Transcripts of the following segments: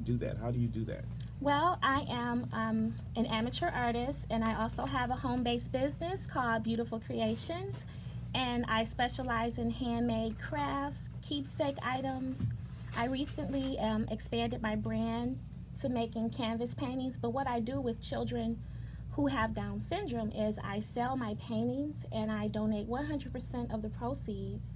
do that? How do you do that? Well, I am an amateur artist, and I also have a home-based business called Beautiful Creations, and I specialize in handmade crafts, keepsake items. I recently expanded my brand to making canvas paintings, but what I do with children who have Down syndrome is I sell my paintings and I donate 100% of the proceeds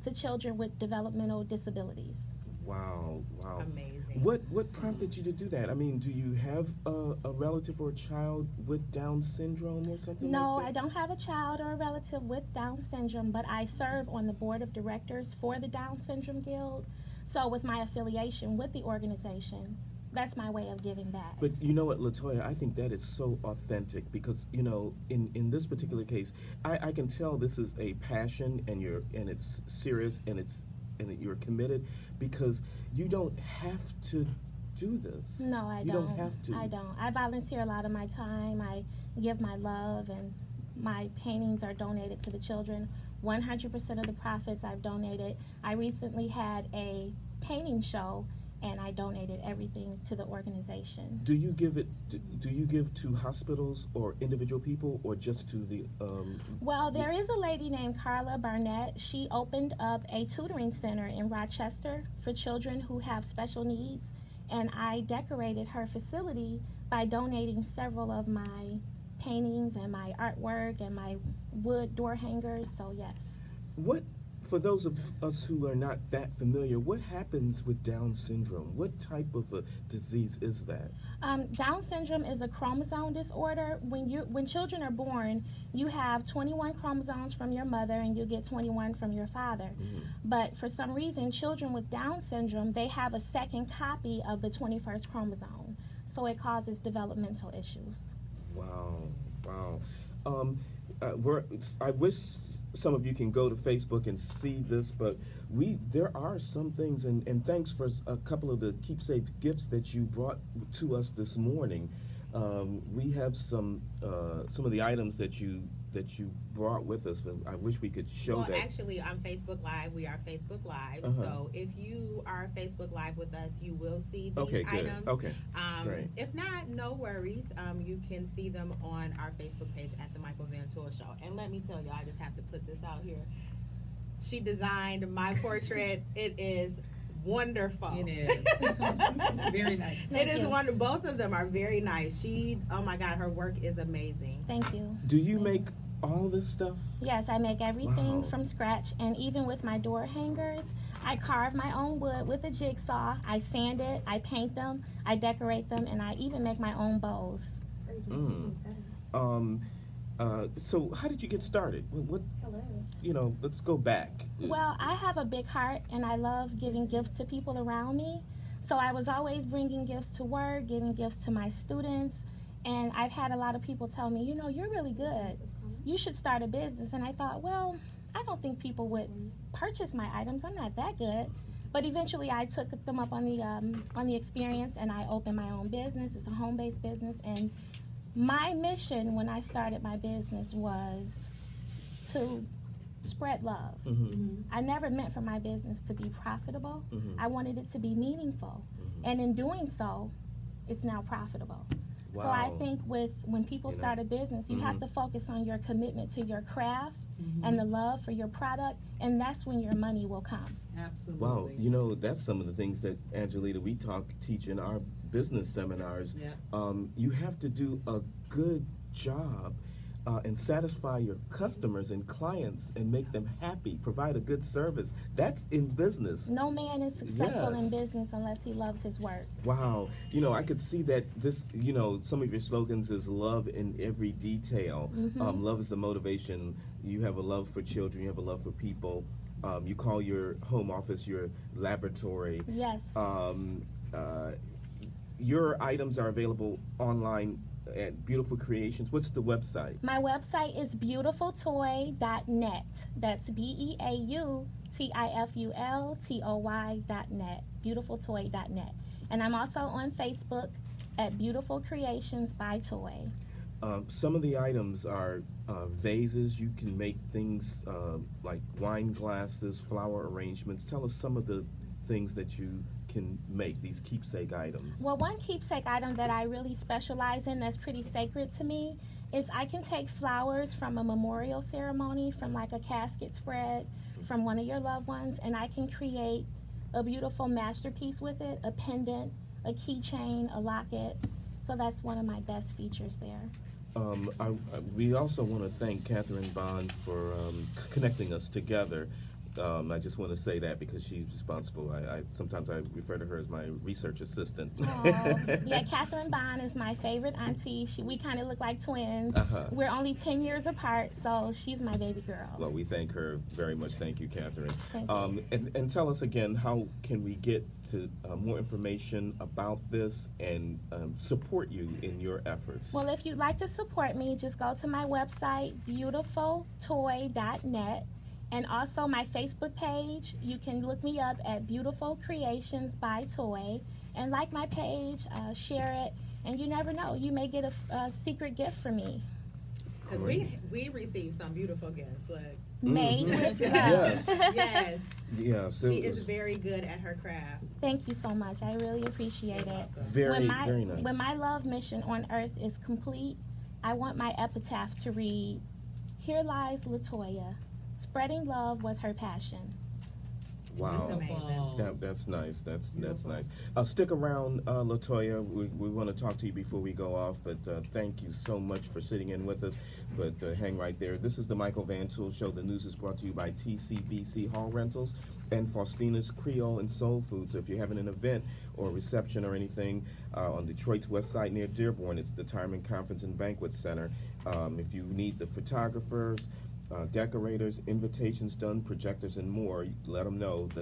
to children with developmental disabilities. Wow, wow. Amazing. What prompted you to do that? I mean, do you have a relative or a child with Down syndrome or something No, like I that? don't have a child or a relative with Down syndrome, but I serve on the board of directors for the Down Syndrome Guild. So with my affiliation with the organization, that's my way of giving back. But you know what, LaToya, I think that is so authentic because, you know, in this particular case, I can tell this is a passion and it's serious and you're committed because you don't have to do this. No, I You don't have to. I don't. I volunteer a lot of my time. I give my love, and my paintings are donated to the children. 100% of the profits I've donated. I recently had a painting show, and I donated everything to the organization. Do you give to hospitals or individual people or just to the Well, there is a lady named Carla Barnett. She opened up a tutoring center in Rochester for children who have special needs, and I decorated her facility by donating several of my paintings and my artwork and my wood door hangers. So yes. what for those of us who are not that familiar, what happens with Down syndrome? What type of a disease is that? Down syndrome is a chromosome disorder. When children are born, you have 21 chromosomes from your mother and you get 21 from your father. Mm-hmm. But for some reason, children with Down syndrome, they have a second copy of the 21st chromosome. So it causes developmental issues. Wow, wow. I wish some of you can go to Facebook and see this, but there are some things, and thanks for a couple of the keepsake gifts that you brought to us this morning. We have some of the items that you brought with us, but I wish we could show Well, that. actually, on Facebook Live, we are Facebook Live. Uh-huh. So if you are Facebook Live with us, you will see these Okay, good. items. Okay, great. If not, no worries. You can see them on our Facebook page at the Michael Van Toll Show. And let me tell you, I just have to put this out here. She designed my portrait. It is wonderful. It is. Very nice. It is you. wonderful. Both of them are very nice. Oh my God, her work is amazing. Thank you. Do you make all this stuff? Yes, I make everything Wow. from scratch, and even with my door hangers, I carve my own wood with a jigsaw. I sand it, I paint them, I decorate them, and I even make my own bows. So how did you get started? What let's go back. Well, I have a big heart, and I love giving gifts to people around me. So I was always bringing gifts to work, giving gifts to my students, and I've had a lot of people tell me, you're really good. You should start a business. And I thought, well, I don't think people would purchase my items. I'm not that good. But eventually I took them up on the experience, and I opened my own business. It's a home-based business, and my mission when I started my business was to spread love. Mm-hmm. I never meant for my business to be profitable. Mm-hmm. I wanted it to be meaningful. Mm-hmm. And in doing so, it's now profitable. Wow. So I think when people start a business, you have Mhm. to focus on your commitment to your craft Mhm. and the love for your product, and that's when your money will come. Absolutely. Wow, that's some of the things that Angelita we teach in our business seminars. Yeah. You have to do a good job and satisfy your customers and clients and make them happy, provide a good service. That's in business. No man is successful in Yes. business unless he loves his work. Wow, I could see that this, some of your slogans is love in every detail. Mhm. Love is the motivation. You have a love for children, you have a love for people. You call your home office your laboratory. Yes. Your items are available online at Beautiful Creations. What's the website? My website is beautifultoy.net. That's BeautifulToy.net. Beautifultoy.net. And I'm also on Facebook at Beautiful Creations by Toy. Some of the items are vases. You can make things like wine glasses, flower arrangements. Tell us some of the things that you can make, these keepsake items? Well, one keepsake item that I really specialize in that's pretty sacred to me is I can take flowers from a memorial ceremony, from like a casket spread from one of your loved ones, and I can create a beautiful masterpiece with it, a pendant, a keychain, a locket. So that's one of my best features there. We also want to thank Catherine Bond for connecting us together. I just want to say that because she's responsible. Sometimes I refer to her as my research assistant. Oh, yeah, Catherine Bond is my favorite auntie. We kind of look like twins. We're only 10 years apart, so she's my baby girl. Well, we thank her very much. Thank you, Catherine. Thank you. And tell us again, how can we get to more information about this and support you in your efforts? Well, if you'd like to support me, just go to my website, beautifultoy.net. And also my Facebook page, you can look me up at Beautiful Creations by Toy. And like my page, share it, and you never know, you may get a secret gift from me. Because we received some beautiful gifts. Look. Made with love. Yes. Yes. Yes. She is very good at her craft. Thank you so much. I really appreciate it. Very nice. When my love mission on earth is complete, I want my epitaph to read, "Here lies LaToya. Spreading love was her passion." Wow. That's amazing. That's nice. That's nice. Stick around, LaToya. We want to talk to you before we go off, but thank you so much for sitting in with us. But hang right there. This is the Michael Van Tool Show. The news is brought to you by TCBC Hall Rentals and Faustina's Creole and Soul Food. So if you're having an event or a reception or anything on Detroit's west side near Dearborn, it's the Retirement Conference and Banquet Center. If you need the photographers, decorators, invitations done, projectors, and more, let them know. The